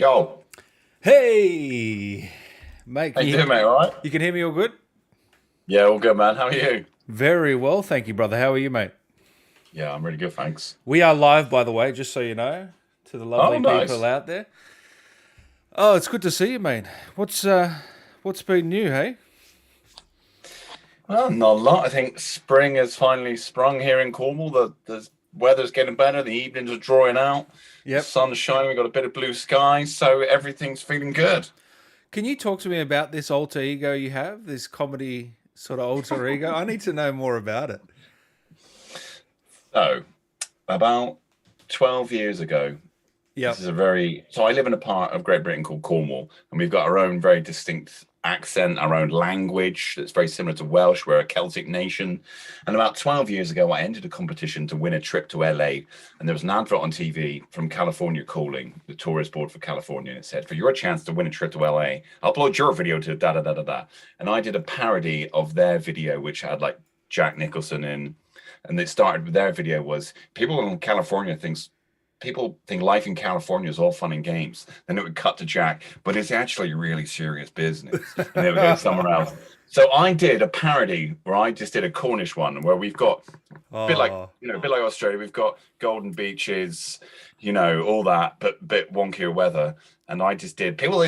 Yo, Hey, mate, how you doing, mate? All right? you can hear me all good? Yeah, all good, man. How are you? Very well, thank you, brother. How are you, mate? Yeah, I'm really good, thanks. We are live, by the way, just so you know, to the Oh, lovely people nice. out there. Oh, it's good to see you, mate. What's been new, hey? Well, not a lot. I think spring has finally sprung here in Cornwall. The weather's getting better. The evenings are drawing out. The Yep. sun's shining. We've got a bit of blue sky, so everything's feeling good. Can you talk to me about this alter ego you have, this comedy sort of alter ego? I need to know more about it. So, about 12 years ago, this Yep. is a very so I live in a part of Great Britain called Cornwall, and we've got our own very distinct accent, our own language that's very similar to Welsh. We're a Celtic nation. And about 12 years ago, I entered a competition to win a trip to LA. And there was an advert on TV from California Calling, the tourist board for California. And it said, for your chance to win a trip to LA, upload your video to da da da da da. And I did a parody of their video, which had like Jack Nicholson in. And it started with their video was people in California thinks people think life in California is all fun and games. Then it would cut to Jack, but it's actually really serious business. And it would go somewhere else. So I did a parody where I just did a Cornish one where we've got a bit like, Oh, a bit like Australia, we've got golden beaches, all that, but bit wonkier weather. And I just did people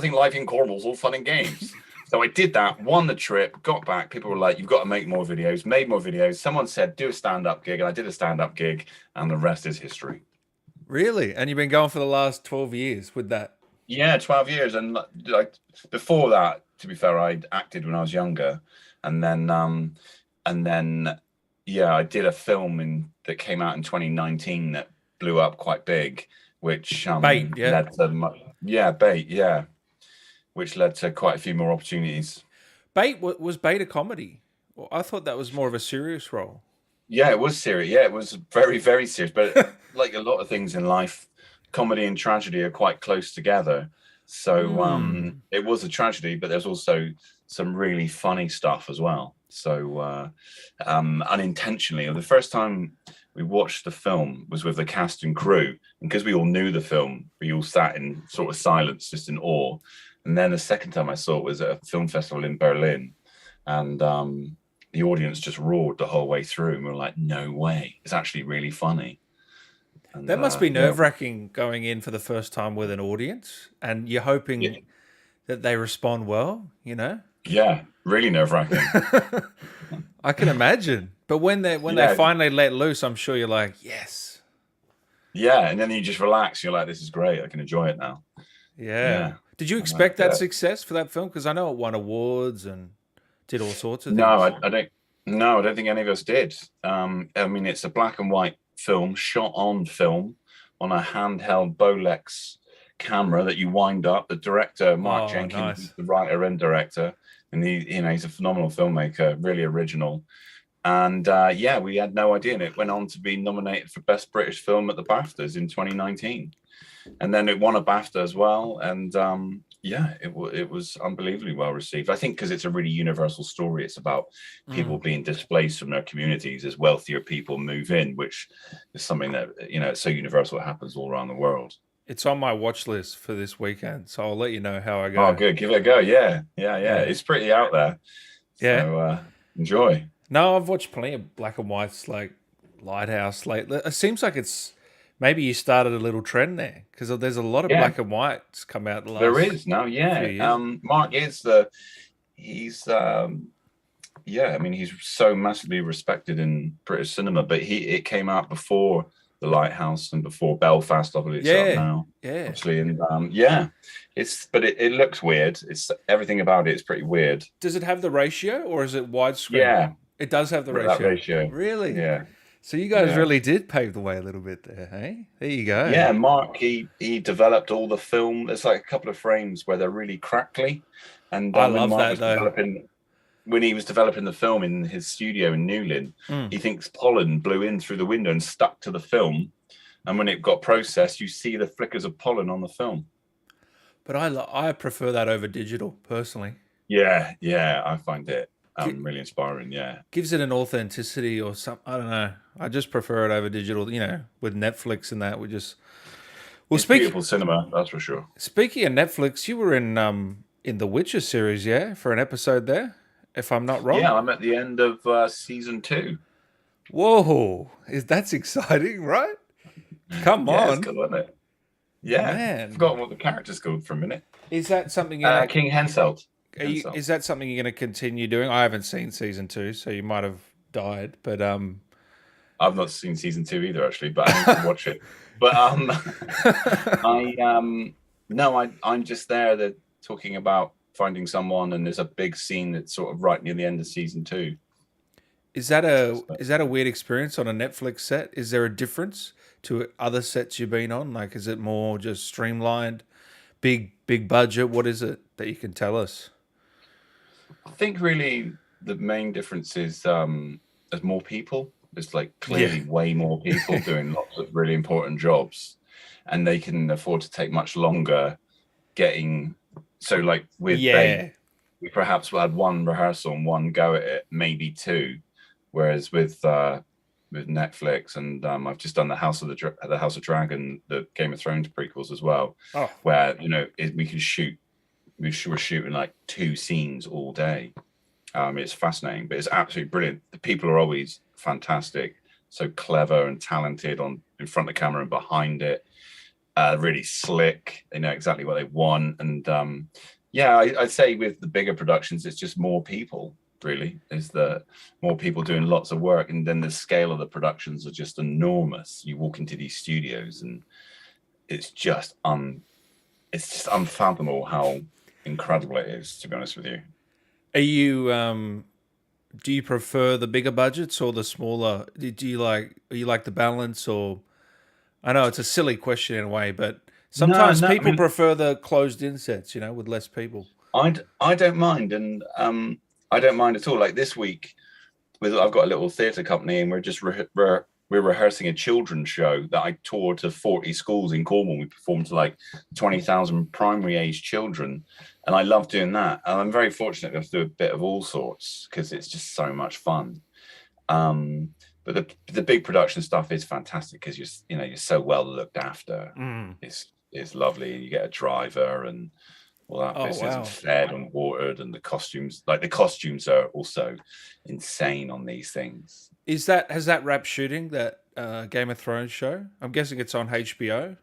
think life in Cornwall's all fun and games. So I did that, won the trip, got back. People were like, you've got to make more videos, made more videos. Someone said, do a stand-up gig. And I did a stand-up gig, and the rest is history. really? And you've been going for the last 12 years with that? Yeah, 12 years. And like before that, to be fair, I acted when I was younger. And then and then yeah, I did a film that came out in 2019 that blew up quite big, which Bait, yeah. led to yeah, bait, yeah, which led to quite a few more opportunities. Was Bait a comedy? Well, I thought that was more of a serious role. Yeah, it was serious. Yeah, it was very, very serious. But like a lot of things in life, comedy and tragedy are quite close together. So Hmm. it was a tragedy, but there's also some really funny stuff as well. So unintentionally, the first time we watched the film was with the cast and crew, and because we all knew the film, we all sat in sort of silence, just in awe. And then the second time I saw it was at a film festival in Berlin, and the audience just roared the whole way through, and we were like, "No way! It's actually really funny." And That must be yeah, nerve wracking going in for the first time with an audience, and you're yeah, hoping that they respond well, you know? yeah, really nerve wracking. I can imagine. But when they Yeah, finally let loose, I'm sure you're like, yes. yeah, and then you just relax. You're like, "This is great. I can enjoy it now." Yeah. Yeah, Did you I'm like, expect that success for that film? Because I know it won awards and did all sorts of no, things. I don't. No, I don't think any of us did. I mean, it's a black and white film shot on film on a handheld Bolex camera that you wind up. The director, Mark Oh, Jenkins, is nice. the writer and director, and he's a phenomenal filmmaker, really original. And yeah, we had no idea, and it went on to be nominated for Best British Film at the BAFTAs in 2019, and then it won a BAFTA as well. And yeah, it was unbelievably well received. I think because it's a really universal story. It's about people Mm. being displaced from their communities as wealthier people move in, which is something that it's so universal. It happens all around the world. It's on my watch list for this weekend, so I'll let you know how I Oh, go. good, give it a go. Yeah, yeah, yeah. Yeah. It's pretty out there, Yeah. so enjoy. No, I've watched plenty of black and whites like Lighthouse lately. It seems like it's maybe you started a little trend there because there's a lot of Yeah, black and whites come out the there last is now. few Yeah, years. Mark is he's yeah, I mean, he's so massively respected in British cinema, but it came out before The Lighthouse and before Belfast. I believe it's out Yeah, now, yeah. obviously, and yeah, it looks weird. It's everything about it is pretty weird. Does it have the ratio or is it widescreen? Yeah, It does have the that ratio. ratio. Really? Yeah, So you guys yeah, really did pave the way a little bit there, hey? There you go. yeah. Mark he developed all the film. There's like a couple of frames where they're really crackly, and I when love Mark that was though. developing when he was developing the film in his studio in Newlyn, Mm. he thinks pollen blew in through the window and stuck to the film. And when it got processed, you see the flickers of pollen on the film. But I prefer that over digital personally. Yeah, yeah, I find it Gi really inspiring. Yeah, gives it an authenticity or something. I don't know. I just prefer it over digital. With Netflix and that, we're Well, It's beautiful cinema, that's for sure. speaking of Netflix, you were in the Witcher series, yeah, for an episode there, if I'm not wrong. Yeah, I'm at the end of season 2. Whoa, that's exciting, right? Come Yeah, it's on, good, wasn't it? Yeah, man. forgotten what the character's called for a minute. Is that something you're gonna? King Henselt. Henselt. Is that something you're gonna continue doing? I haven't seen season 2, so you might have died, but I've not seen season 2 either, actually, but I need to watch it. But I no, I'm just there. They're talking about finding someone, and there's a big scene that's sort of right near the end of season 2. Is that a weird experience on a Netflix set? Is there a difference to other sets you've been on? Like, is it more just streamlined, big budget? What is it that you can tell us? I think really the main difference is there's more people. There's like clearly way more people doing lots of really important jobs, and they can afford to take much longer getting. So like with Babe, we perhaps had one rehearsal and one go at it, maybe two, whereas with Netflix and I've just done the House of Dragon, the Game of Thrones prequels as well, where we can shoot. We're shooting like 2 scenes all day. It's fascinating, but it's absolutely brilliant. The people are always fantastic, so clever and talented in front of the camera and behind it. Really slick. They know exactly what they want, and I'd say with the bigger productions, it's just more people. Really, is the more people doing lots of work, and then the scale of the productions are just enormous. You walk into these studios, and it's just unfathomable how incredible it is, to be honest with you. Are you do you prefer the bigger budgets or the smaller? Are you like the balance? Or I know it's a silly question in a way, but sometimes people prefer the closed in sets, with less people. I don't mind, and I don't mind at all. Like this week, I've got a little theatre company, and we're just we're rehearsing a children's show that I toured to 40 schools in Cornwall. We performed to like 20,000 primary age children, and I love doing that. And I'm very fortunate to do a bit of all sorts because it's just so much fun. But the big production stuff is fantastic because you're so well looked after. It's lovely. You get a driver and all that business, and fed and watered, and the costumes are also insane on these things. Has that wrapped shooting, that Game of Thrones show? I'm guessing it's on HBO.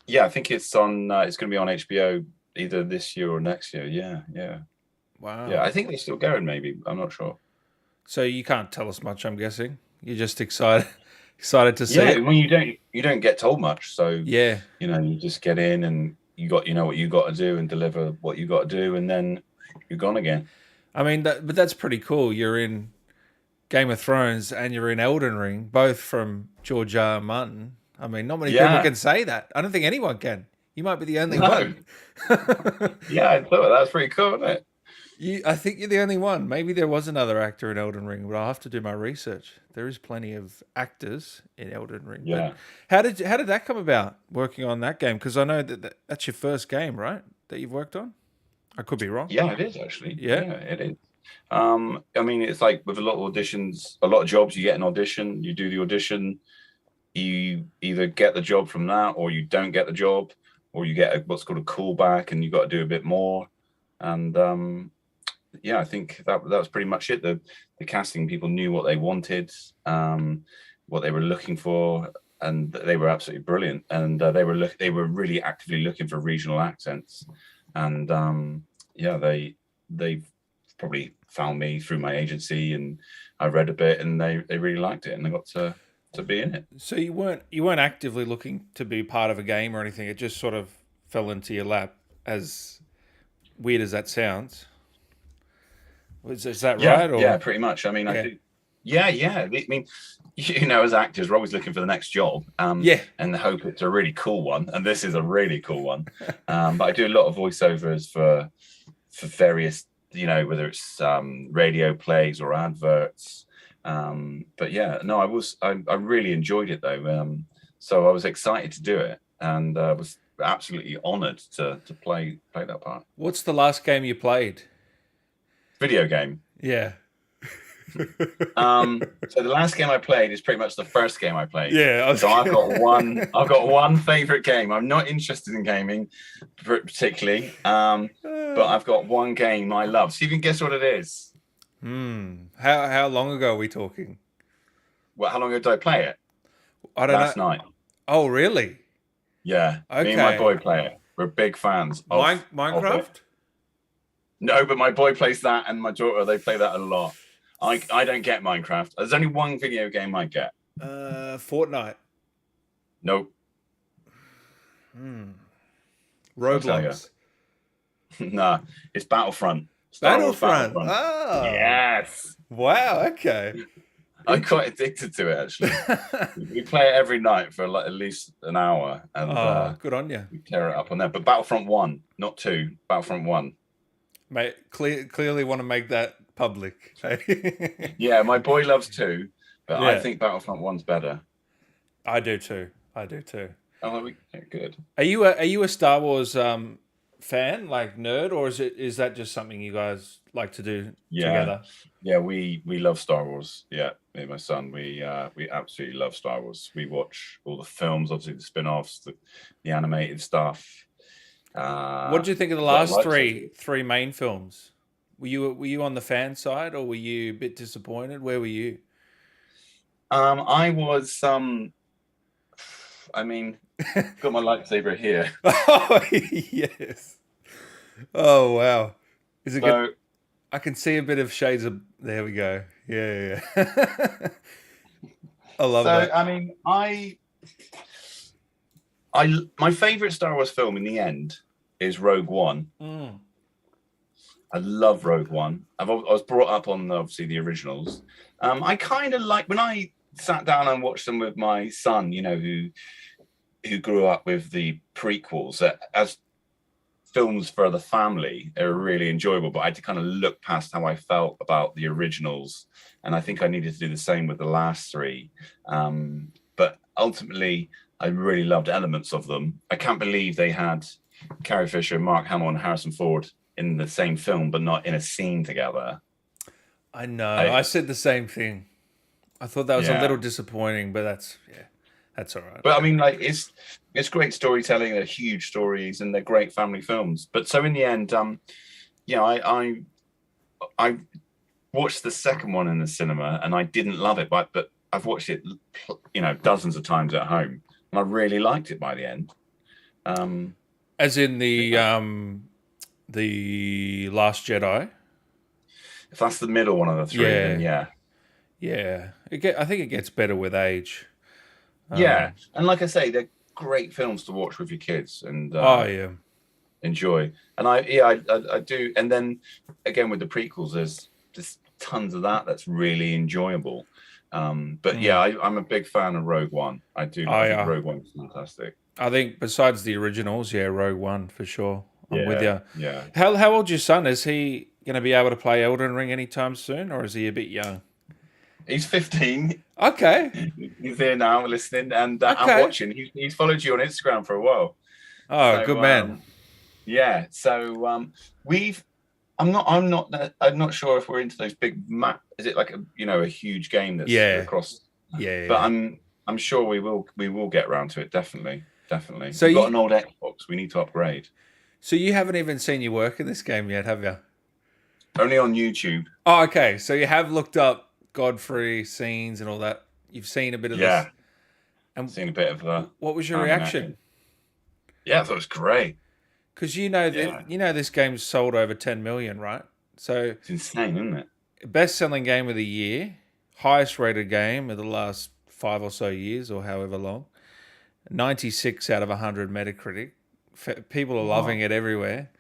Yeah, I think it's on. It's going to be on HBO either this year or next year. Yeah. Wow. Yeah, I think they're still going. Maybe, I'm not sure. So you can't tell us much. I'm guessing you're just excited to see. Yeah, when you don't get told much. So yeah, you just get in and what you got to do and deliver what you got to do, and then you're gone again. I mean, but that's pretty cool. You're in Game of Thrones and you're in Elden Ring, both from George R. R. Martin. I mean, not many people can say that. I don't think anyone can. You might be the only one. Yeah, I thought that's pretty cool, isn't it? I think you're the only one. Maybe there was another actor in Elden Ring, but I'll have to do my research. There is plenty of actors in Elden Ring. Yeah. But how did that come about, working on that game? Because I know that's your first game, right, that you've worked on? I could be wrong. Yeah, it is actually. Yeah, it is. I mean, it's like with a lot of auditions, a lot of jobs, you get an audition, you do the audition, you either get the job from that, or you don't get the job, or you get what's called a callback, and you got to do a bit more. And I think that was pretty much it. The casting people knew what they wanted, what they were looking for, and they were absolutely brilliant. And they were really actively looking for regional accents. And they probably found me through my agency, and I read a bit, and they really liked it, and I got to be in it. So you weren't actively looking to be part of a game or anything. It just sort of fell into your lap, as weird as that sounds. Is that right? Or? Yeah, pretty much. I mean, I do. Yeah. I mean, as actors, we're always looking for the next job. And hope it's a really cool one. And this is a really cool one. But I do a lot of voiceovers for various, whether it's radio plays or adverts. But yeah, no, I really enjoyed it though. So I was excited to do it, and was absolutely honoured to play that part. What's the last game you played? Video game. Yeah. So the last game I played is pretty much the first game I played. Yeah. So I've got one favorite game. I'm not interested in gaming particularly, but I've got one game I love. So you can guess what it is. How long ago are we talking? Well, how long ago did I play it? I don't Last know. night. Oh, really? Yeah. Okay. Me and my boy play it. We're big fans of Minecraft? it. No, but my boy plays that, and my daughter, they play that a lot. I don't get Minecraft. There's only one video game I get. Fortnite. Nope. Roblox. Nah, it's Battlefront. Battlefront. Oh. Yes. Wow. Okay. I'm quite addicted to it, actually. We play it every night for like at least an hour, and good on you. we tear it up on there. But Battlefront 1, not 2. Battlefront 1. Mate, clearly want to make that public. Yeah, my boy loves 2, but Yeah. I think Battlefront 1's better. I do too. Oh, good. Are you a Star Wars fan, like nerd, or is that just something you guys like to do together? Yeah, we love Star Wars. Yeah, me and my son, we absolutely love Star Wars. We watch all the films, obviously the spin-offs, the animated stuff. What did you think of the last three main films? Were you on the fan side, or were you a bit disappointed? Where were you? I was I mean, got my lightsaber here. Oh yes. Oh wow. Is it good? I can see a bit of shades of. There we go. Yeah. I love that. I mean, my favorite Star Wars film in the end is Rogue One. I love Rogue One. I was brought up on obviously the originals. I kind of like when I sat down and watched them with my son, you know, who grew up with the prequels. As films for the family, they were really enjoyable, but I had to kind of look past how I felt about the originals, and I think I needed to do the same with the last 3. But ultimately, I really loved elements of them. I can't believe they had Carrie Fisher, Mark Hamill, and Harrison Ford in the same film, but not in a scene together. I know. I said the same thing. I thought that was a little disappointing, but that's all right. But I mean, like, it's great storytelling. They're huge stories, and they're great family films. But so in the end, I watched the second one in the cinema, and I didn't love it, but I've watched it, you know, dozens of times at home, and I really liked it by the end. As in the Last Jedi. If that's the middle one of the 3, then yeah. Yeah, I think it gets better with age. Yeah, and like I say, they're great films to watch with your kids and enjoy. And I do. And then again with the prequels, there's just tons of that's really enjoyable. But yeah, I'm a big fan of Rogue One. I do. I think Rogue One's fantastic. I think besides the originals, Rogue One for sure. I'm with you. Yeah. How old's your son? Is he going to be able to play Elden Ring anytime soon, or is he a bit young? He's 15. Okay. He's here now listening and I'm watching. He's followed you on Instagram for a while. Oh, so, good man. Yeah. So I'm not sure if we're into those big map. Is it like a huge game that's across? Yeah. But I'm sure we will get around to it. Definitely. So we've got an old Xbox. We need to upgrade. So you haven't even seen your work in this game yet, have you? Only on YouTube. Oh, okay. So you have looked up Godfrey scenes and all that. You've seen a bit of this. And seen a bit of that. What was your reaction? Yeah, I thought it was great. Because this game's sold over 10 million, right? So it's insane, isn't it? Best-selling game of the year, highest rated game of the last 5 or so years, or however long. 96 out of 100 Metacritic. People are loving it everywhere.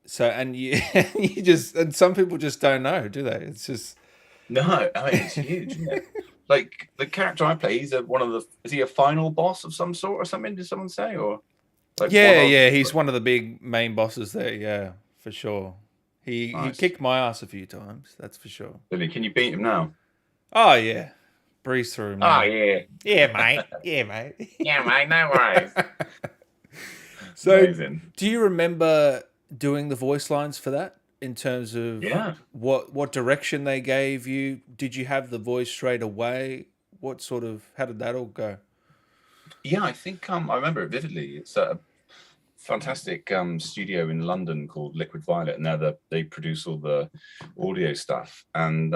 So and and some people just don't know, do they? It's just no. I mean, it's huge. Yeah. Like the character I play, is he a final boss of some sort or something? Did someone say or? Like he's one of the big main bosses there. Yeah, for sure. He kicked my ass a few times. That's for sure. Really? Can you beat him now? Oh yeah, breeze through him. Oh yeah, mate. Yeah, mate. Yeah, mate. No worries. So, amazing. Do you remember doing the voice lines for that? in terms of Yeah. what direction they gave you? Did you have the voice straight away? How did that all go? Yeah, I think I remember it vividly. It's a fantastic studio in London called Liquid Violet, and they produce all the audio stuff. And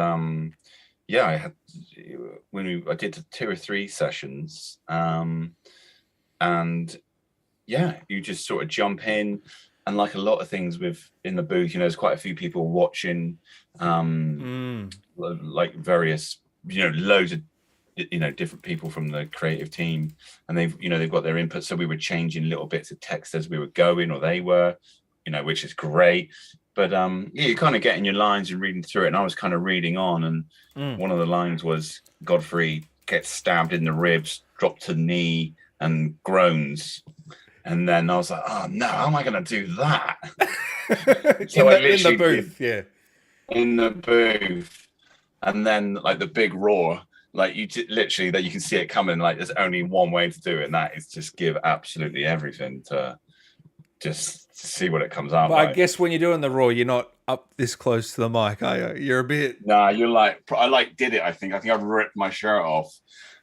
yeah, I did 2 or 3 sessions, and yeah, you just sort of jump in, and like a lot of things in the booth, there's quite a few people watching, like various, loads of different people from the creative team, and they've got their input. So we were changing little bits of text as we were going, or they were, which is great. But yeah, you're kind of getting your lines and reading through it, and I was kind of reading on, and one of the lines was Godfrey gets stabbed in the ribs, dropped to knee, and groans. And then I was like, oh no, how am I going to do that? So in the booth, in the booth, and then like the big roar, like literally that you can see it coming. Like there's only one way to do it, and that is just give absolutely everything to just see what it comes out. But I guess when you're doing the roar, you're not up this close to the mic, are you? You're a bit. Nah, you're like I did it. I think I ripped my shirt off,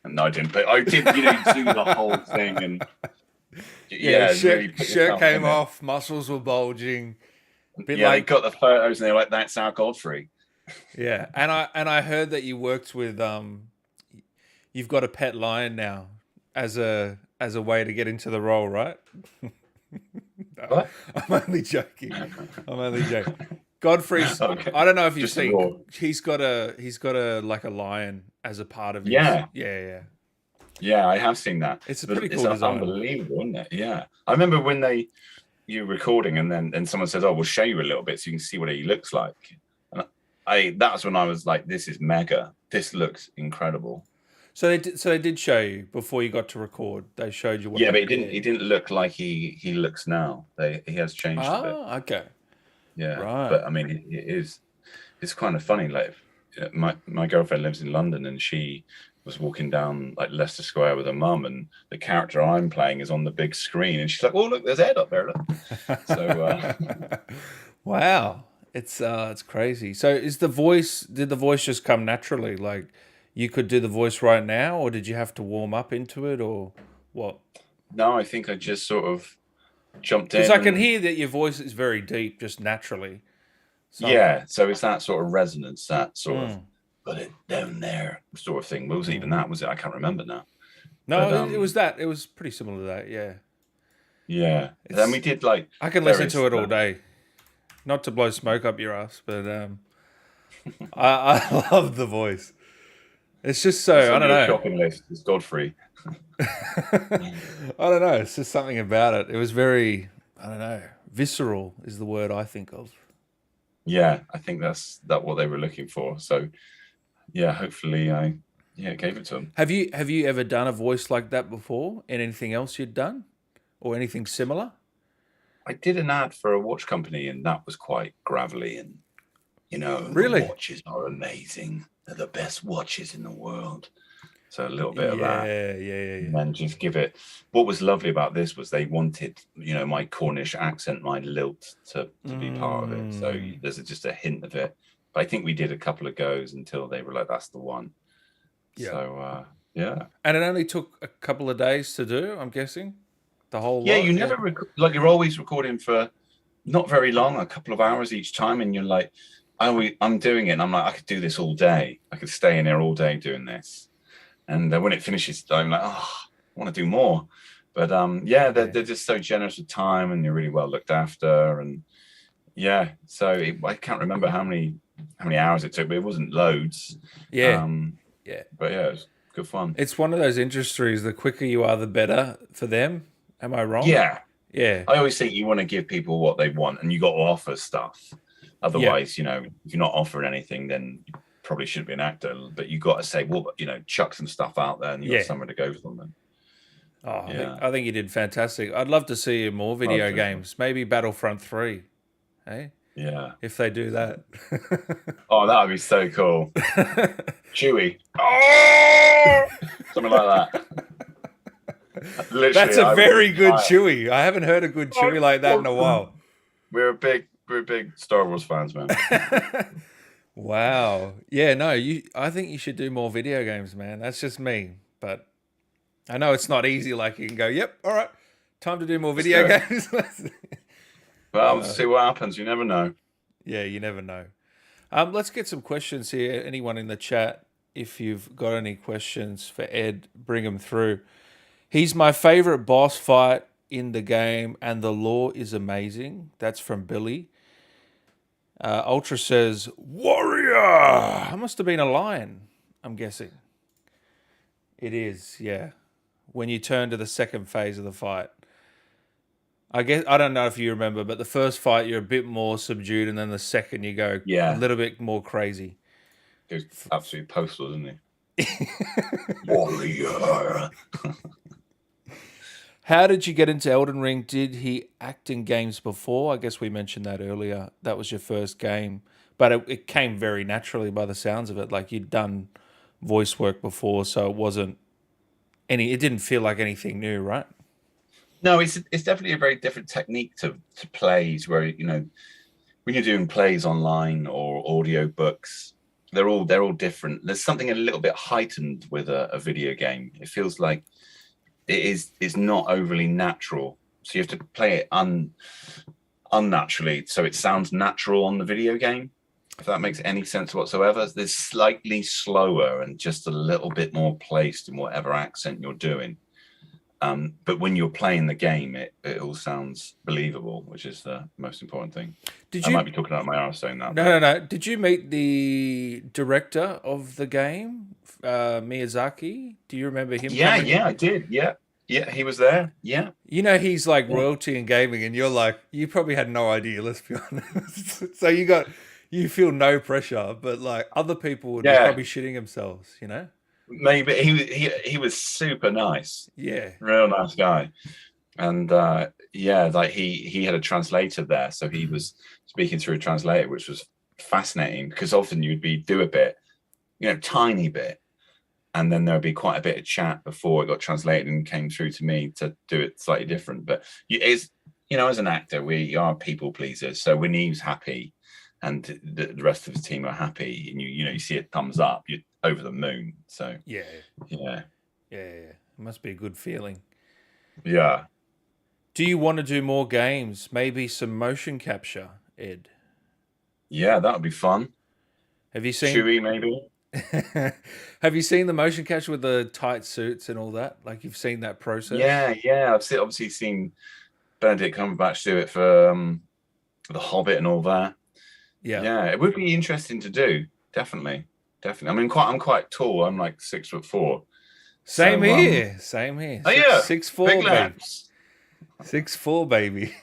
and no, I didn't. But I did, do the whole thing and. Yeah, shirt came off, muscles were bulging. They got the photos and they're like, "That's our Godfrey." Yeah, and I heard that you worked with you've got a pet lion now as a way to get into the role, right? What? I'm only joking. Godfrey's. Okay. I don't know if you've seen. He's got a like a lion as a part of his. Yeah. Yeah, I have seen that. It's a pretty cool design. Unbelievable, isn't it? Yeah. I remember when you were recording and someone says, "Oh, we'll show you a little bit so you can see what he looks like." And that's when I was like, "This is mega. This looks incredible." So they did show you before you got to record. They showed you what. Yeah, but he didn't look like he looks now. He has changed a bit. Oh, okay. Yeah, right. But I mean, it's kind of funny. Like my girlfriend lives in London, and she was walking down like Leicester Square with her mum, and the character I'm playing is on the big screen, and she's like, "Oh, look, there's Ed up there." Look. So, wow, it's crazy. So, did the voice just come naturally? Like, you could do the voice right now, or did you have to warm up into it, or what? No, I think I just sort of jumped in. Because I can hear that your voice is very deep, just naturally. Yeah, so it's that sort of resonance, that sort of. Put it down there, sort of thing. What was even that? Was it? I can't remember now. No, but, it was that. It was pretty similar to that. Yeah. Yeah. Then we did like. I can listen to it all day. Not to blow smoke up your ass, but I love the voice. It's just so I don't know. Shopping list is Godfrey. I don't know. It's just something about it. It was very, I don't know, visceral is the word I think of. Yeah, I think that's what they were looking for. So. Yeah, hopefully I gave it to him. Have you ever done a voice like that before in anything else you'd done or anything similar? I did an ad for a watch company, and that was quite gravelly, and really? The watches are amazing. They're the best watches in the world. So a little bit of that. Yeah. And then just give it. What was lovely about this was they wanted, my Cornish accent, my lilt to be part of it. So there's just a hint of it. But I think we did a couple of goes until they were like, "That's the one." Yeah. So yeah. And it only took a couple of days to do, I'm guessing. The whole lot. You never you're always recording for not very long, a couple of hours each time, and you're like, I'm doing it. And I'm like, I could do this all day. I could stay in here all day doing this. And when it finishes, I'm like, oh, I want to do more. But they're just so generous with time, and you're really well looked after. And yeah, so I can't remember how many hours it took, but it wasn't loads. Yeah. But yeah, it was good fun. It's one of those industries, the quicker you are, the better for them. Am I wrong? Yeah. Yeah. I always think you want to give people what they want, and you got to offer stuff. Otherwise, if you're not offering anything, then you probably shouldn't be an actor. But you got to say, well, chuck some stuff out there, and you got somewhere to go from them. Oh, yeah. I think you did fantastic. I'd love to see more video games. Maybe Battlefront 3. Hey? Yeah. If they do that. Oh, that would be so cool. Chewy. Oh! Something like that. That's a very good Chewy. I haven't heard a good Chewy like that in a while. We're a big we're big Star Wars fans, man. Wow. Yeah, no, I think you should do more video games, man. That's just me. But I know it's not easy, like you can go, yep, all right, time to do more Let's video do it. games. Well, we'll see what happens. You never know. Yeah, you never know. Let's get some questions here. Anyone in the chat, if you've got any questions for Ed, bring them through. He's my favorite boss fight in the game, and the lore is amazing. That's from Billy. Ultra says, Warrior! I must have been a lion, I'm guessing. It is, yeah. When you turn to the second phase of the fight. I don't know if you remember, but the first fight you're a bit more subdued, and then the second you go a little bit more crazy. He was absolutely postal, isn't he? Warrior. How did you get into Elden Ring? Did he act in games before? I guess we mentioned that earlier. That was your first game, but it came very naturally by the sounds of it. Like you'd done voice work before, so it wasn't it didn't feel like anything new, right? No, it's definitely a very different technique to plays where, you know, when you're doing plays online or audio books, they're all different. There's something a little bit heightened with a video game. It feels like it's not overly natural. So you have to play it unnaturally so it sounds natural on the video game. If that makes any sense whatsoever. There's slightly slower and just a little bit more placed in whatever accent you're doing. But when you're playing the game, it all sounds believable, which is the most important thing. I might be talking out my arse saying that. No. Did you meet the director of the game, Miyazaki? Do you remember him? Yeah, I did. Yeah, he was there. Yeah. You know, he's like royalty in gaming, and you're like, you probably had no idea, let's be honest. So you feel no pressure, but like other people would be probably shitting themselves, you know? Maybe he was super nice. Yeah, real nice guy. And like he had a translator there, so he was speaking through a translator, which was fascinating because often you'd do a bit, you know, tiny bit, and then there would be quite a bit of chat before it got translated and came through to me to do it slightly different. But it's, you know, as an actor, we are people pleasers, so when he's happy and the rest of his team are happy, and you see a thumbs up, you're over the moon. So yeah. It must be a good feeling. Yeah. Do you want to do more games? Maybe some motion capture, Ed? Yeah, that would be fun. Have you seen Chewie, maybe? Have you seen the motion capture with the tight suits and all that? Like you've seen that process? Yeah. I've obviously seen Benedict Cumberbatch do it for The Hobbit and all that. Yeah, it would be interesting to do. Definitely. I mean, I'm quite tall. I'm like 6'4". Same here. Oh yeah, 6'4", big baby. 6'4", baby.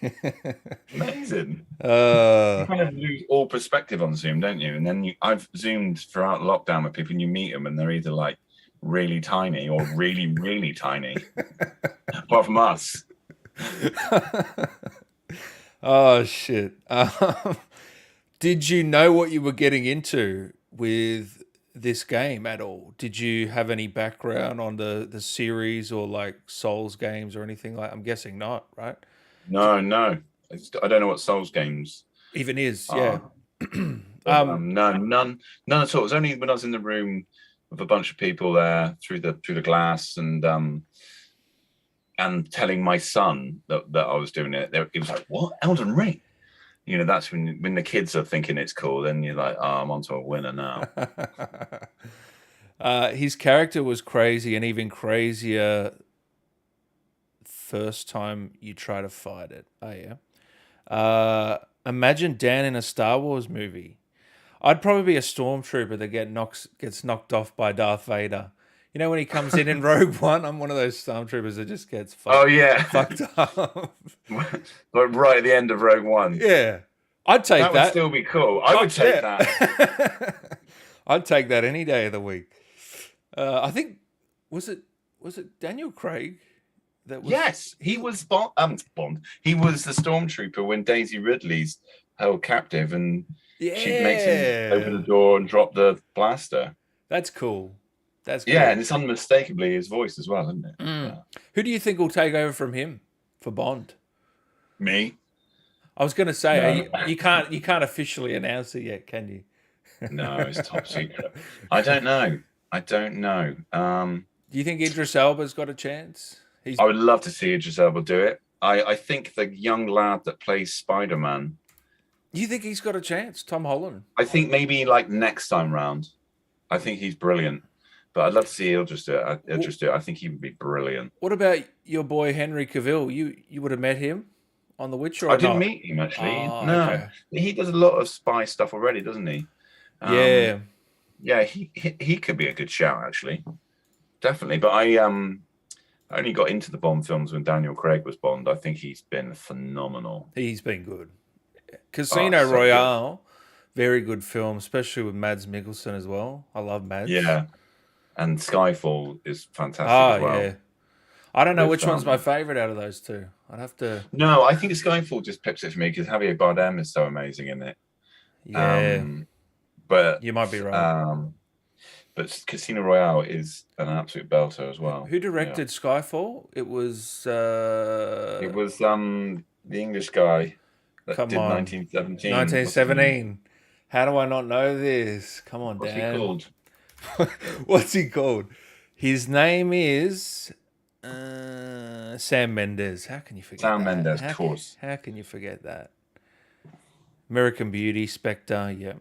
Amazing. You kind of lose all perspective on Zoom, don't you? And then I've zoomed throughout lockdown with people, and you meet them, and they're either like really tiny or really, really tiny. Apart from us. Oh shit! Did you know what you were getting into with this game at all? Did you have any background on the series or like Souls games or anything like? I'm guessing not, right? No. I don't know what Souls games even is. Yeah. No, none at all. It was only when I was in the room with a bunch of people there through the glass and telling my son that I was doing it. He was like, "What? Elden Ring?" You know, that's when the kids are thinking it's cool. Then you're like, "Oh, I'm onto a winner now." His character was crazy, and even crazier first time you try to fight it. Oh yeah. Imagine Dan in a Star Wars movie. I'd probably be a stormtrooper that gets knocked off by Darth Vader. You know, when he comes in Rogue One, I'm one of those stormtroopers that just gets fucked up. But right at the end of Rogue One. Yeah. I'd take that. That would still be cool. I would take that. I'd take that any day of the week. I think, was it Daniel Craig? Yes, he was Bond. He was the stormtrooper when Daisy Ridley's held captive, and she makes him open the door and drop the blaster. That's cool. Yeah, and it's unmistakably his voice as well, isn't it? Who do you think will take over from him for Bond? Me. I was going to say No, you can't officially announce it yet, can you? no, it's top secret. I don't know. I don't know. Do you think Idris Elba's got a chance? I would love to see Idris Elba do it. I think the young lad that plays Spider-Man, You think he's got a chance, Tom Holland? I think maybe like next time round. I think he's brilliant. But I'd love to see Idris do it. I think he would be brilliant. What about your boy Henry Cavill? You would have met him on The Witcher or I didn't not? meet him actually. Oh, No, okay. he does a lot of spy stuff already, doesn't he? Yeah. Yeah, he could be a good shout actually, definitely. But I only got into the Bond films when Daniel Craig was Bond. I think he's been phenomenal. He's been good. Casino so Royale, very good film, especially with Mads Mikkelsen as well. I love Mads. Yeah, and Skyfall is fantastic as well. Yeah. I don't know With, which one's my favorite out of those two. I'd have to. No, I think Skyfall just pips it for me because Javier Bardem is so amazing in it. Yeah. But You might be right. But Casino Royale is an absolute belter as well. Who directed Skyfall? It was. It was the English guy that Come did on. 1917. 1917. How do I not know this? Come on, What's he Dan. called? What's he called? His name is Sam Mendes. How can you forget Sam that? Mendes, of course. How can you forget that? American Beauty, Spectre, yeah.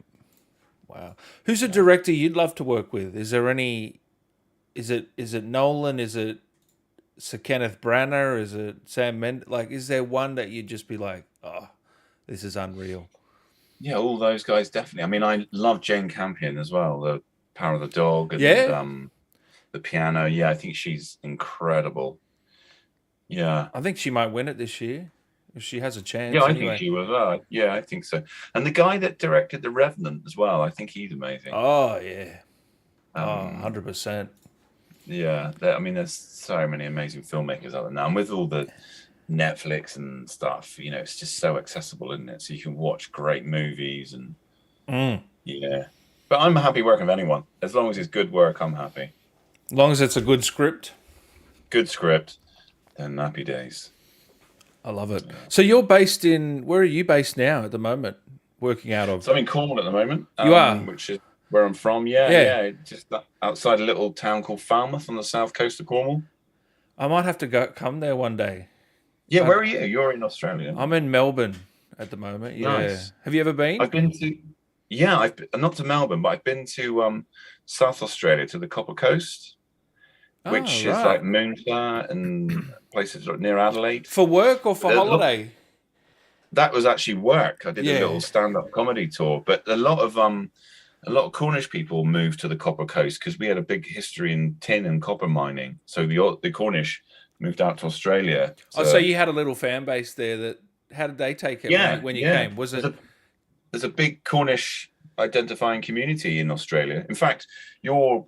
Wow. Who's a director you'd love to work with? Is there any? Is it Nolan? Is it Sir Kenneth Branagh? Is it Sam Mendes? Like, is there one that you'd just be like, oh, this is unreal? Yeah, all those guys definitely. I mean, I love Jane Campion as well. The Power of the Dog and the Piano. Yeah, I think she's incredible. Yeah, I think she might win it this year. If she has a chance. yeah, I anyway. think she was. Yeah, I think so. And the guy that directed The Revenant as well. I think he's amazing. Oh yeah. 100%. Yeah, I mean, there's so many amazing filmmakers out there now, and with all the Netflix and stuff, you know, it's just so accessible, isn't it? So you can watch great movies and yeah. But I'm happy working with anyone as long as it's good work. I'm happy. As long as it's a good script. Good script, then happy days. I love it. So you're based in, where are you based now at the moment? Working out of? So I'm in Cornwall at the moment. You are? Which is where I'm from. Yeah. Just outside a little town called Falmouth on the south coast of Cornwall. I might have to come there one day. Yeah, where are you? You're in Australia. I'm in Melbourne at the moment. Yeah. Nice. Have you ever been? I've been to, not to Melbourne, but I've been to South Australia, to the Copper Coast, which is like Moonflower and places near Adelaide. For work or for holiday? That was actually work. I did a little stand-up comedy tour, but a lot of Cornish people moved to the Copper Coast because we had a big history in tin and copper mining. So the Cornish moved out to Australia. So you had a little fan base there. How did they take it when you came? Was it? There's a big Cornish identifying community in Australia. In fact, your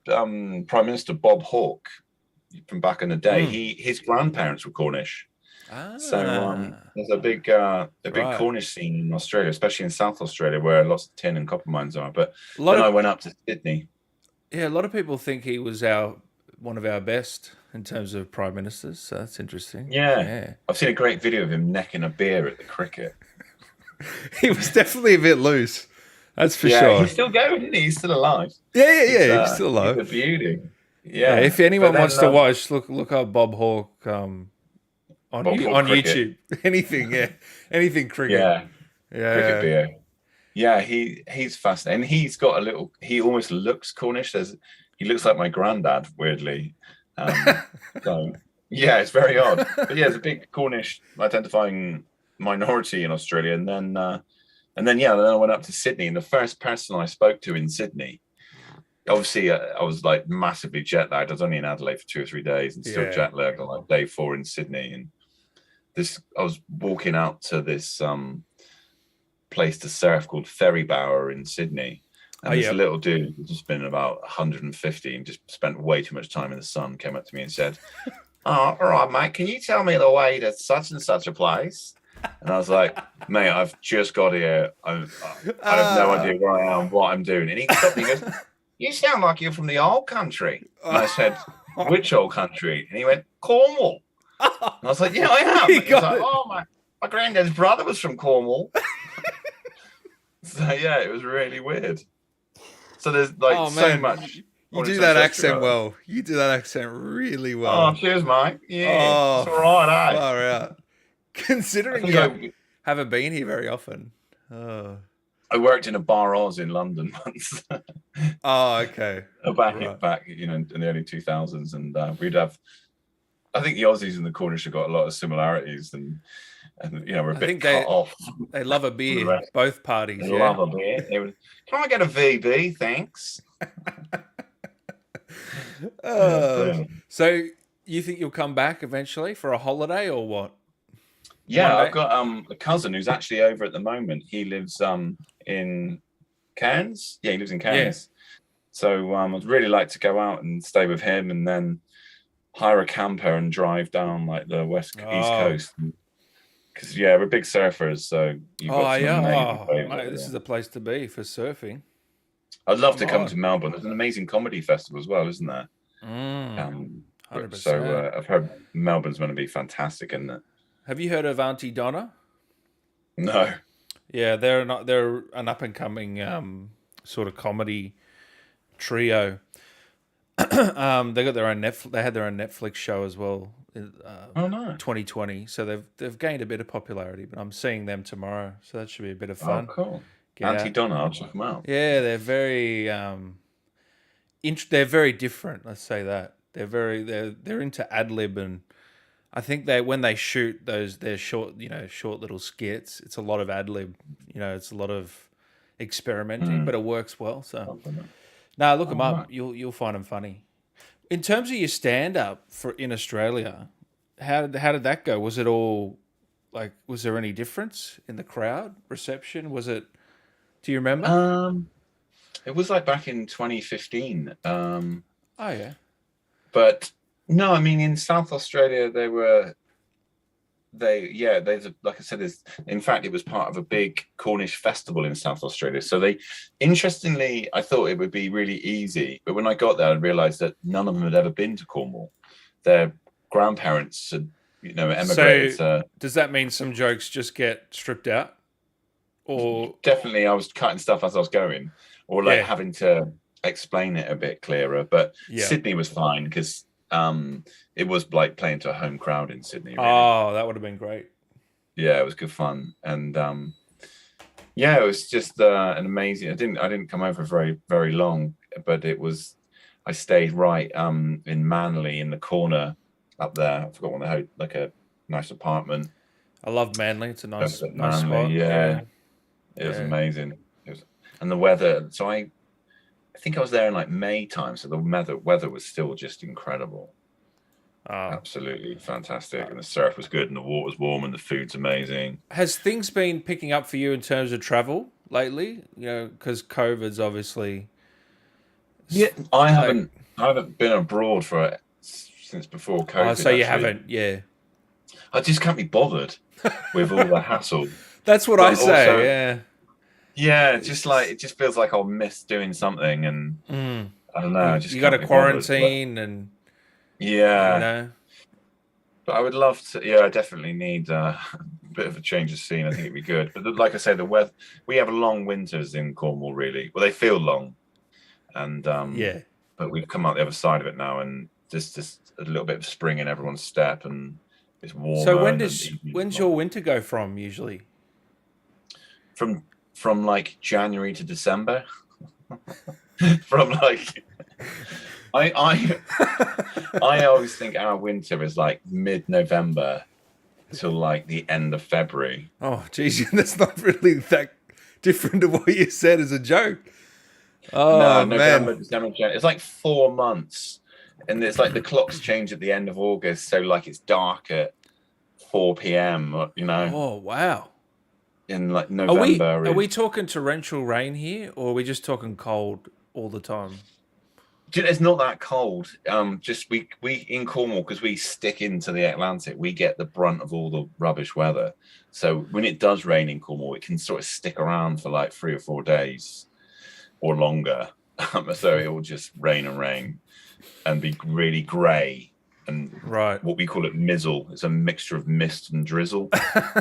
Prime Minister Bob Hawke, from back in the day, his grandparents were Cornish. So there's a big Cornish scene in Australia, especially in South Australia, where lots of tin and copper mines are. But then I went up to Sydney. Yeah, a lot of people think he was one of our best in terms of prime ministers. So that's interesting. Yeah. I've seen a great video of him necking a beer at the cricket. He was definitely a bit loose. That's for sure. Yeah, he's still going, isn't he? He's still alive. Yeah. He's still alive. He's a beauty. Yeah. If anyone wants to watch, look up Bob Hawke on YouTube. Anything cricket. Yeah. Cricket beer. Yeah, he's fascinating. And he's got he almost looks Cornish. He looks like my granddad, weirdly. So yeah, it's very odd. But yeah, there's a big Cornish identifying minority in Australia, and then I went up to Sydney, and the first person I spoke to in Sydney, obviously I was like massively jet lagged. I was only in Adelaide for 2 or 3 days and still jet lagged on like day 4 in Sydney, and I was walking out to this place to surf called Ferry Bower in Sydney. And this little dude who's just been about 150 and just spent way too much time in the sun came up to me and said, "Oh, all right, mate, can you tell me the way to such and such a place?" And I was like, "Mate, I've just got here. I have no idea where I am, what I'm doing." And he stopped me and goes, "You sound like you're from the old country." And I said, "Which old country?" And he went, "Cornwall." And I was like, "Yeah, I am." He was like, "Oh, My granddad's brother was from Cornwall. So yeah, it was really weird. So there's like so much. You do that accent well. You do that accent really well. Oh, cheers, mate. Yeah, Oh, it's all right, eh? far out. Considering you haven't been here very often. Oh. I worked in a bar Oz in London once. Oh, okay. Back, in the early 2000s, and we'd have. I think the Aussies and the Cornish have got a lot of similarities, and we're a bit cut off. They love a beer. Both parties. They love a beer. Can I get a VB? Thanks. So you think you'll come back eventually for a holiday or what? Yeah, I've got a cousin who's actually over at the moment. He lives in Cairns. Yeah, he lives in Cairns. Yeah. So I'd really like to go out and stay with him, and then hire a camper and drive down like the East Coast. Because we're big surfers, so you've got this is the place to be for surfing. I'd love to come to Melbourne. There's an amazing comedy festival as well, isn't there? 100%. So I've heard Melbourne's going to be fantastic, isn't it? Have you heard of Auntie Donna? No. Yeah, they're an up and coming sort of comedy trio. They got their own They had their own Netflix show as well. Oh no. 2020. So they've gained a bit of popularity, but I'm seeing them tomorrow, so that should be a bit of fun. Oh, cool. Auntie Donna, I'll check them out. Yeah, they're very they're very different. Let's say that they're into ad lib, and I think when they shoot their short little skits, it's a lot of ad lib. It's a lot of experimenting, but it works well. So, look them up. You'll find them funny. In terms of your stand up in Australia, how did that go? Was it all like? Was there any difference in the crowd reception? Was it? Do you remember? It was like back in 2015. Oh yeah. But no, I mean in South Australia they like I said, in fact it was part of a big Cornish festival in South Australia. So interestingly, I thought it would be really easy, but when I got there, I realised that none of them had ever been to Cornwall. Their grandparents had, emigrated. So does that mean some jokes just get stripped out? Or definitely, I was cutting stuff as I was going, or having to explain it a bit clearer. But Sydney was fine because it was like playing to a home crowd in Sydney. Really. Oh, that would have been great. Yeah, it was good fun, and it was just an amazing. I didn't come over very very long, but I stayed right in Manly in the corner up there. I forgot what they had, like a nice apartment. I love Manly. It's a nice spot. Yeah. It was amazing. And the weather. So I think I was there in like May time, so the weather was still just incredible. Absolutely fantastic, and the surf was good, and the water was warm, and the food's amazing. Has things been picking up for you in terms of travel lately? Because COVID's obviously. Yeah, I haven't been abroad since before COVID. Oh, so you haven't? Yeah. I just can't be bothered with all the hassle. That's what I say. Also, yeah. Yeah, it just feels like I'll miss doing something, and I don't know. You got to quarantine, and But I would love to. Yeah, I definitely need a bit of a change of scene. I think it'd be good. But like I say, the weather. We have long winters in Cornwall. Really, well, they feel long, and But we've come out the other side of it now, and just a little bit of spring in everyone's step, and it's warm. So when's your winter go from usually? From like January to December. From like I always think our winter is like mid-November till like the end of February. Oh geez, that's not really that different to what you said as a joke. Oh no, November, December, January. It's like 4 months. And it's like the clocks change at the end of August, so like it's dark at 4 p.m. Oh wow! In like November. Are we talking torrential rain here, or are we just talking cold all the time? It's not that cold. Just we in Cornwall, because we stick into the Atlantic, we get the brunt of all the rubbish weather. So when it does rain in Cornwall, it can sort of stick around for like 3 or 4 days or longer. So it will just rain and be really grey and Right. what we call it mizzle. It's a mixture of mist and drizzle.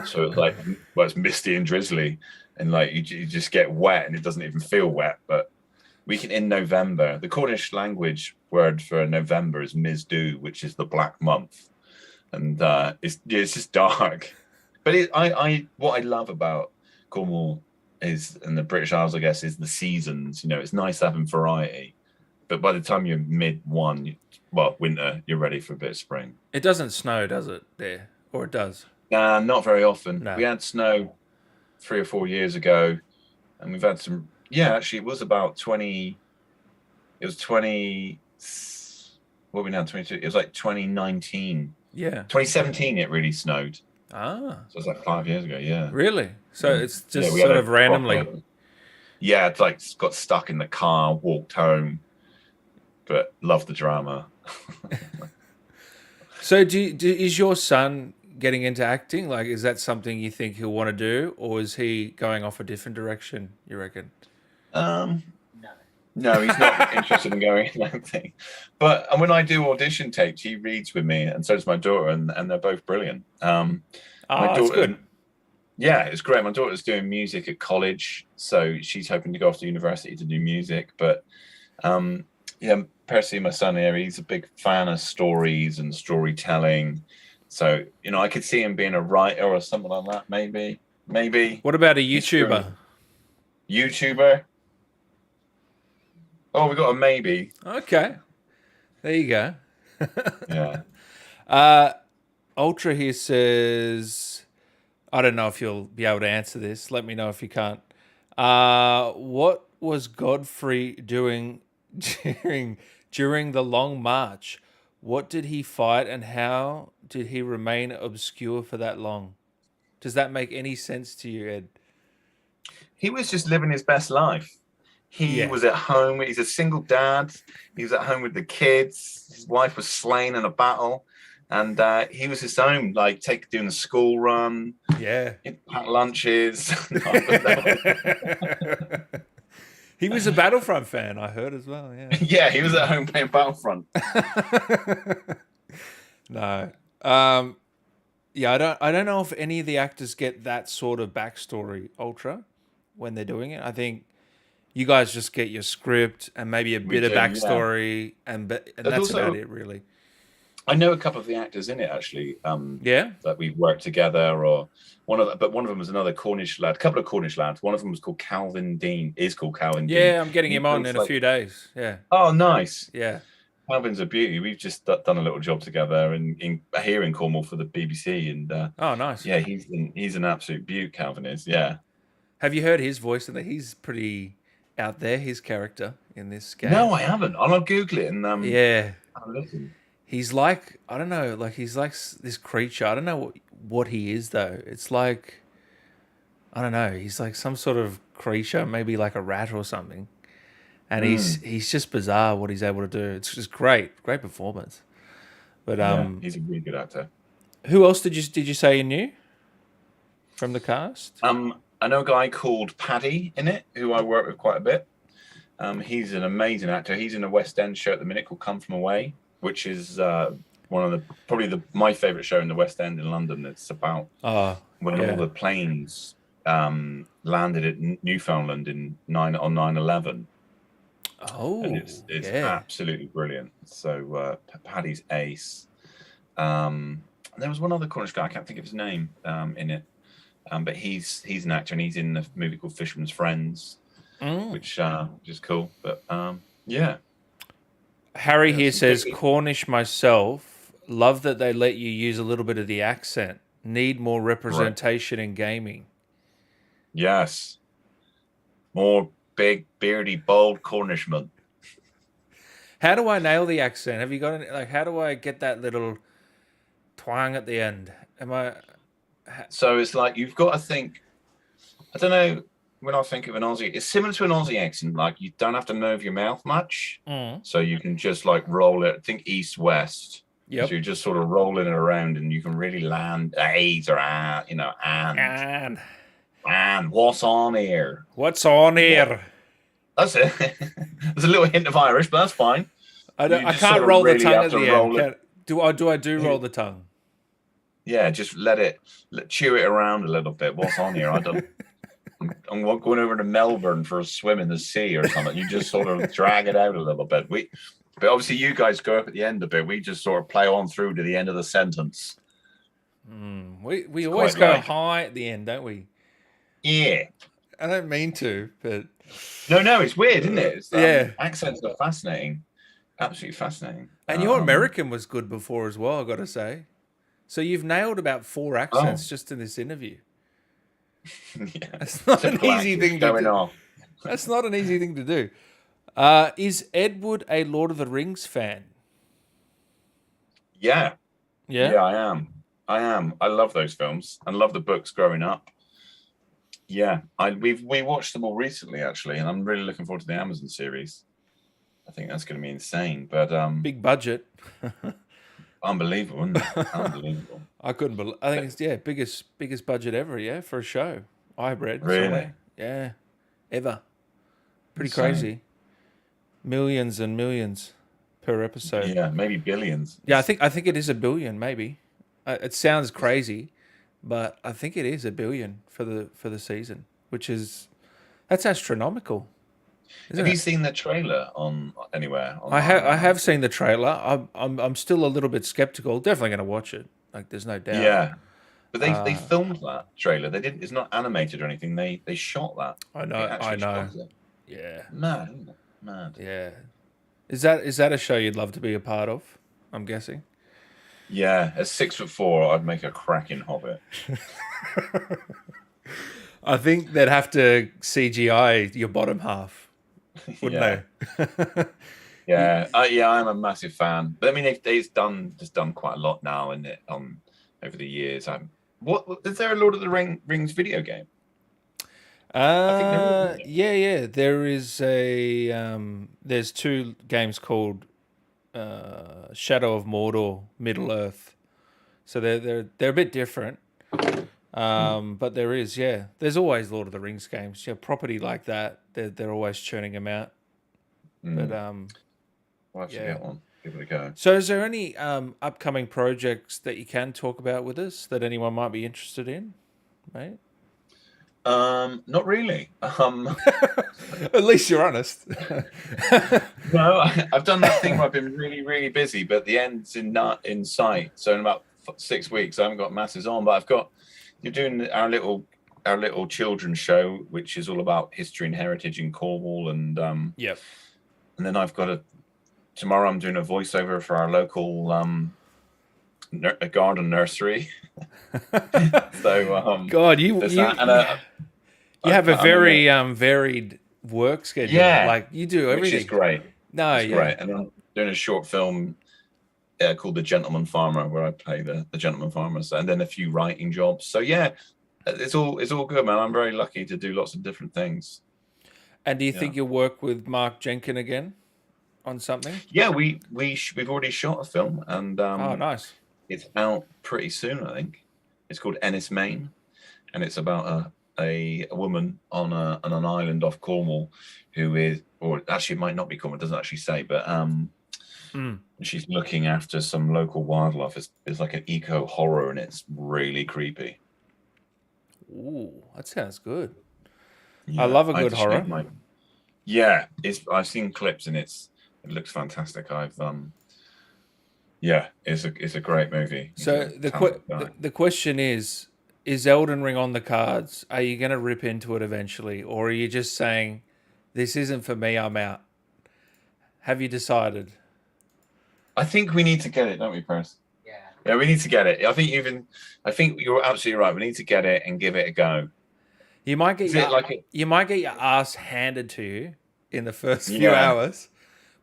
So it's like, well, it's misty and drizzly, and like you just get wet, and it doesn't even feel wet. But we can, in November, the Cornish language word for November is Mizdu, which is the black month, and it's just dark. But what I love about Cornwall is, and the British Isles, I guess, is the seasons. It's nice having variety. But by the time you're winter, you're ready for a bit of spring. It doesn't snow, does it, there? Or it does? Not very often. No. We had snow 3 or 4 years ago, and we've had some. Yeah, actually, it was about 20. It was 20. What are we now? 22. It was like 2019. Yeah. 2017. It really snowed. Ah. So it's like 5 years ago. Yeah. Really? So it's just we sort had of randomly. Yeah, it's like got stuck in the car, walked home, but loved the drama. So is your son getting into acting? Like, is that something you think he'll want to do, or is he going off a different direction, you reckon? No, he's not interested in going in acting. But when I do audition tapes, he reads with me, and so does my daughter, and they're both brilliant. My daughter, that's good. Yeah, it's great. My daughter's doing music at college, so she's hoping to go off to university to do music. But Percy, my son here, he's a big fan of stories and storytelling. So, I could see him being a writer or something like that, maybe. What about a YouTuber? YouTuber? Oh, we got a maybe. Okay. There you go. Yeah. Ultra here says, I don't know if you'll be able to answer this. Let me know if you can't. What was Godfrey doing during the Long March? What did he fight, and how did he remain obscure for that long? Does that make any sense to you, Ed? He was just living his best life. He was at home. He's a single dad. He was at home with the kids. His wife was slain in a battle. And he was his own, like doing the school run. Yeah. Pack lunches. He was a Battlefront fan, I heard as well. Yeah. Yeah, he was at home playing Battlefront. No. I don't know if any of the actors get that sort of backstory, Ultra, when they're doing it. I think you guys just get your script and maybe a bit of backstory, and that's also, about it, really. I know a couple of the actors in it, actually. That we worked together, or one of them was another Cornish lad. A couple of Cornish lads. One of them was called Calvin Dean. Is called Calvin Dean. Yeah, I'm getting him on in a few days. Yeah. Oh, nice. Yeah. Calvin's a beauty. We've just done a little job together here in Cornwall for the BBC, and oh, nice. Yeah, he's an absolute beaut. Calvin is. Yeah. Have you heard his voice? And he's pretty out there. His character in this game. No, I haven't. I'll Google it and I'll listen. He's like, I don't know, like he's like this creature. I don't know what he is though. It's like, I don't know. He's like some sort of creature, maybe like a rat or something. And he's just bizarre what he's able to do. It's just great performance. But he's a really good actor. Who else did you say you knew from the cast? I know a guy called Paddy in it, who I work with quite a bit. He's an amazing actor. He's in a West End show at the minute called Come From Away, which is one of my favourite show in the West End in London. It's about when all the planes landed at Newfoundland on 9/11. Oh, and it's absolutely brilliant. So Paddy's ace. There was one other Cornish guy, I can't think of his name in it, but he's an actor, and he's in the movie called Fisherman's Friends, which is cool. But yeah. Harry here says, Cornish myself, love that they let you use a little bit of the accent. Need more representation in gaming. Yes. More big, beardy, bold Cornishmen. How do I nail the accent? Have you got any, how do I get that little twang at the end? So it's like, you've got to think, I don't know, when I think of an Aussie, it's similar to an Aussie accent. Like, you don't have to move your mouth much. So you can just roll it, think east-west. Yep. So you're just sort of rolling it around, and you can really land A's or and what's on here? What's on here? That's it. There's a little hint of Irish, but that's fine. I can't roll the tongue at the end. Do I roll the tongue? Yeah, just chew it around a little bit. What's on here? I'm going over to Melbourne for a swim in the sea or something. You just sort of drag it out a little bit. But obviously you guys go up at the end a bit. We just sort of play on through to the end of the sentence. We always go high at the end, don't we? Yeah. I don't mean to, but no, it's weird, isn't it? Yeah. Accents are fascinating, absolutely fascinating. And your American was good before as well, I got to say. So you've nailed about 4 accents just in this interview. Yeah. That's not an easy thing to do. That's not an easy thing to do. Is Edward a Lord of the Rings fan? Yeah. Yeah? Yeah, I am. I love those films and love the books growing up. Yeah, we watched them all recently actually, and I'm really looking forward to the Amazon series. I think that's going to be insane. But big budget, unbelievable, isn't it? Unbelievable. I couldn't believe. I think it's biggest budget ever. Yeah, for a show. I read really. Somewhere. Yeah, ever. Pretty crazy. Millions and millions per episode. Yeah, maybe billions. Yeah, I think it is $1 billion. Maybe. It sounds crazy. But I think it is $1 billion for the season, that's astronomical. Have you seen the trailer on anywhere? I have seen the trailer. I'm still a little bit skeptical. Definitely going to watch it. Like there's no doubt. Yeah, but they filmed that trailer. They didn't. It's not animated or anything. They shot that. I know. Yeah. Mad, isn't it? Mad. Yeah. Is that a show you'd love to be a part of? I'm guessing. Yeah, at 6'4", I'd make a cracking hobbit. I think they'd have to CGI your bottom half, wouldn't they? Yeah, I'm a massive fan. But I mean, they've done quite a lot now in it over the years. What is there a Lord of the Rings video game? Yeah. There is there's 2 games called Shadow of Mordor, Middle Earth. So they're a bit different. But there's always Lord of the Rings games. Property like that, they're always churning them out. But we'll have to get one. Give it a go. So is there any upcoming projects that you can talk about with us that anyone might be interested in, mate? Not really. At least you're honest. No, I've done that thing where I've been really, really busy, but the end's in sight. So in about 6 weeks, I haven't got masses on, but you're doing our little children's show, which is all about history and heritage in Cornwall, and yep. And then tomorrow I'm doing a voiceover for our local a garden nursery. So God, you have a very varied work schedule. Yeah, like you do everything. Which is great. Great. And I'm doing a short film called The Gentleman Farmer, where I play the gentleman farmer, and then a few writing jobs. So yeah, it's all good, man. I'm very lucky to do lots of different things. And do you think you'll work with Mark Jenkin again on something? Yeah, we've already shot a film, and oh, nice. It's out pretty soon, I think. It's called Ennis, Maine, and it's about a woman on an island off Cornwall who is, or actually it might not be Cornwall, it doesn't actually say, but she's looking after some local wildlife. It's like an eco horror, and it's really creepy. Ooh, that sounds good. Yeah, I love a good horror. I've seen clips and it looks fantastic. It's a great movie. So the question is Elden Ring on the cards? Are you going to rip into it eventually, or are you just saying, this isn't for me, I'm out? Have you decided? I think we need to get it, don't we, Paris? Yeah, we need to get it. I think you're absolutely right. We need to get it and give it a go. You might get your ass handed to you in the first few hours,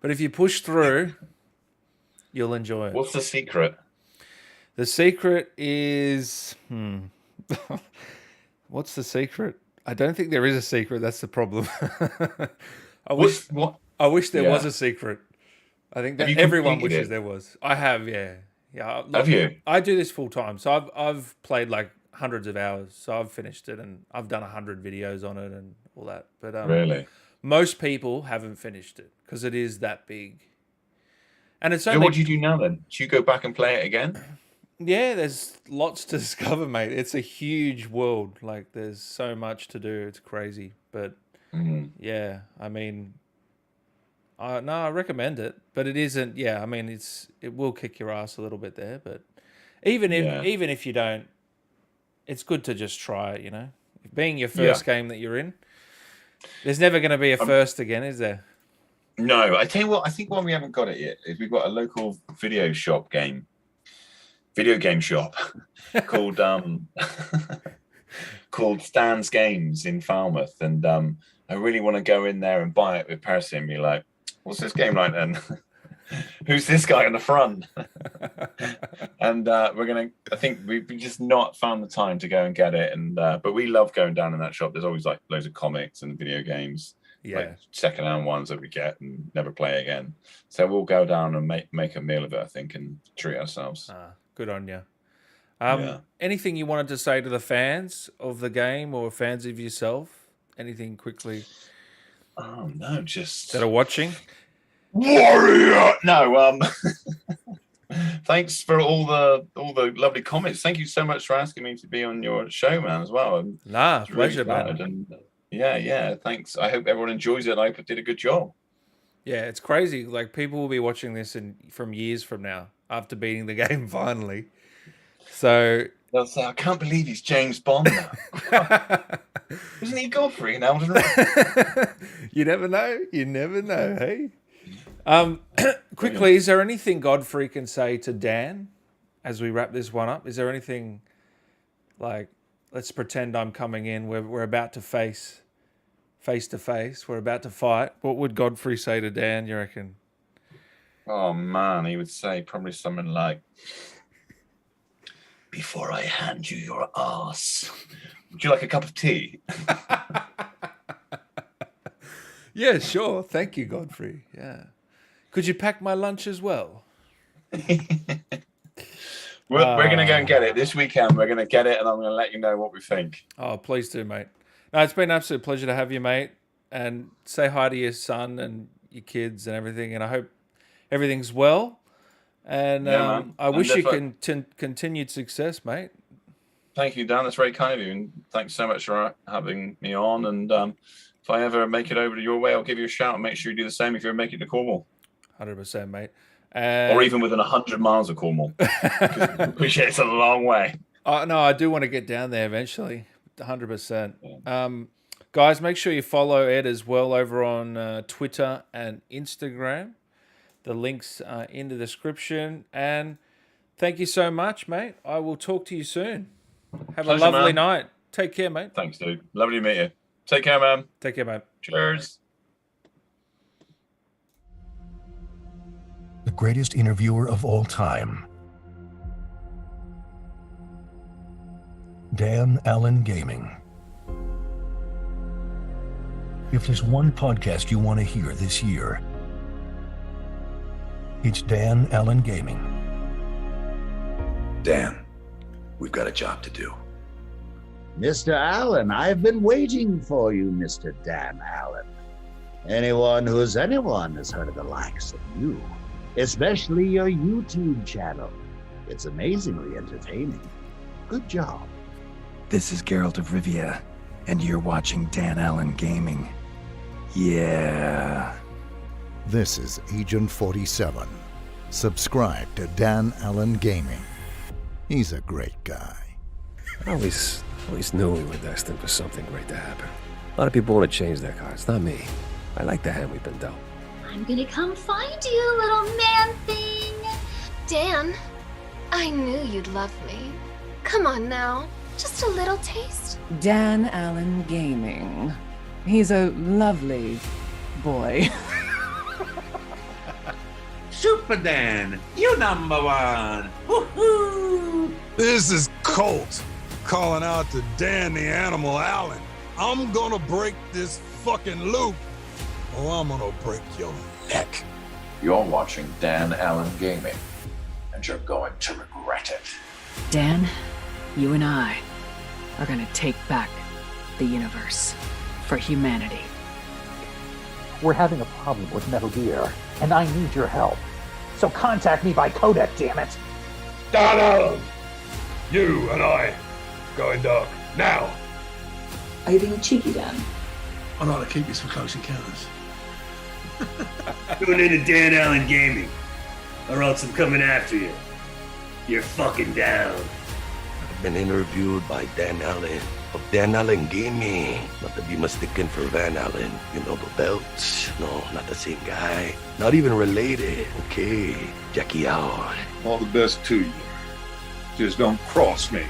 but if you push through, you'll enjoy it. What's the secret? The secret is what's the secret? I don't think there is a secret. That's the problem. I wish there was a secret. I think that everyone wishes there was. I have, yeah. Have you? I do this full time, so I've played like hundreds of hours. So I've finished it, and I've done 100 videos on it and all that. But really, most people haven't finished it because it is that big. And it's So only what do you do now then? Do you go back and play it again? yeah, there's lots to discover, mate. It's a huge world. Like there's so much to do. It's crazy. But Mm. yeah, I mean, no, I recommend it, but it isn't. Yeah, I mean, it will kick your ass a little bit there, but Yeah. even if you don't, it's good to just try it. You know, being your Yeah. first game that you're in, there's never going to be a first again, is there? No, I tell you what, I think why we haven't got it yet is we've got a local video game shop called called Stan's Games in Falmouth, and I really want to go in there and buy it with Percy and be like, what's this game like then? Who's this guy in the front? And I think we've just not found the time to go and get it, and but we love going down in that shop. There's always like loads of comics and video games, like secondhand ones that we get and never play again. So we'll go down and make a meal of it, I think, and treat ourselves. Good on you. Yeah. Anything you wanted to say to the fans of the game or fans of yourself? Anything quickly? Oh no, just that are watching. Warrior. No. Thanks for all the lovely comments. Thank you so much for asking me to be on your show, man, as well. Pleasure, man. And yeah. Thanks. I hope everyone enjoys it. I did a good job. Yeah, it's crazy. Like people will be watching this from years from now after beating the game finally. So they'll say, "I can't believe he's James Bond now." Isn't he Godfrey in Elden Ring? You never know. You never know. Hey. Quickly, is there anything Godfrey can say to Dan as we wrap this one up? Is there anything like, let's pretend I'm coming in, we're about to face to face, we're about to fight. What would Godfrey say to Dan, you reckon? Oh man, he would say probably something like, before I hand you your ass, would you like a cup of tea? Yeah, sure. Thank you, Godfrey. Yeah. Could you pack my lunch as well? We're going to go and get it this weekend. We're going to get it, and I'm going to let you know what we think. Oh, please do, mate. No, it's been an absolute pleasure to have you, mate. And say hi to your son and your kids and everything. And I hope everything's well. And I wish you continued success, mate. Thank you, Dan. That's very kind of you. And thanks so much for having me on. And if I ever make it over to your way, I'll give you a shout and make sure you do the same if you ever make it to Cornwall. 100%, mate. Or even within 100 miles of Cornwall. I appreciate it's a long way. No, I do want to get down there eventually. 100%. Yeah. Guys, make sure you follow Ed as well over on Twitter and Instagram. The links are in the description. And thank you so much, mate. I will talk to you soon. Have a lovely night. Take care, mate. Thanks, dude. Lovely to meet you. Take care, man. Take care, mate. Cheers. The greatest interviewer of all time, Dan Allen Gaming. If there's one podcast you want to hear this year, it's Dan Allen Gaming. Dan, we've got a job to do. Mr. Allen, I've been waiting for you, Mr. Dan Allen. Anyone who's anyone has heard of the likes of you, especially your YouTube channel. It's amazingly entertaining. Good job. This is Geralt of Rivia, and you're watching Dan Allen Gaming. Yeah. This is Agent 47. Subscribe to Dan Allen Gaming. He's a great guy. I always knew we were destined for something great to happen. A lot of people want to change their cards, not me. I like the hand we've been dealt. I'm gonna come find you, little man thing. Dan, I knew you'd love me. Come on now, just a little taste. Dan Allen Gaming. He's a lovely boy. Super Dan, you number one. Woohoo! This is Colt calling out to Dan the Animal Allen. I'm gonna break this fucking loop, or I'm gonna break your neck. You're watching Dan Allen Gaming, and you're going to regret it. Dan, you and I are gonna take back the universe for humanity. We're having a problem with Metal Gear, and I need your help. so contact me by codec, damn it. Dan Allen! You and I, going dark, now! Are you being cheeky, Dan? I'd like to keep this for close encounters. Tune into Dan Allen Gaming, or else I'm coming after you. You're fucking down. I've been interviewed by Dan Allen of Dan Allen Gaming. Not to be mistaken for Van Allen. You know the belts? No, not the same guy. Not even related. Okay, Jackie out. All the best to you. Just don't cross me.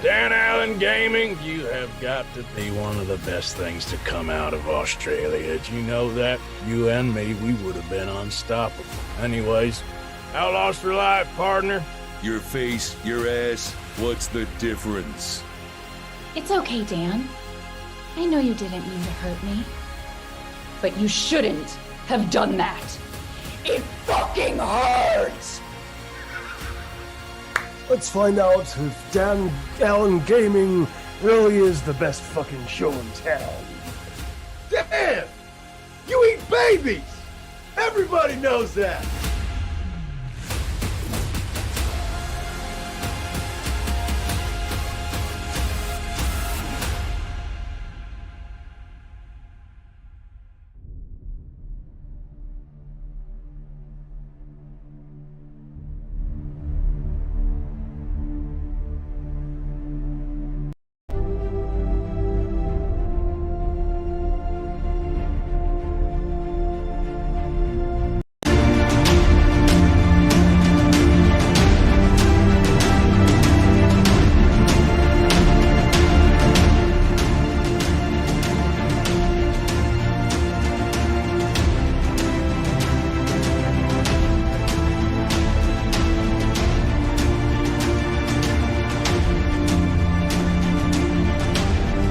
Dan Allen Gaming, you have got to be one of the best things to come out of Australia. Did you know that? You and me, we would have been unstoppable. Anyways, Outlaws for life, partner. Your face, your ass, what's the difference? It's okay, Dan. I know you didn't mean to hurt me. But you shouldn't have done that. It fucking hurts! Let's find out if Dan Allen Gaming really is the best fucking show in town. Damn! You eat babies! Everybody knows that!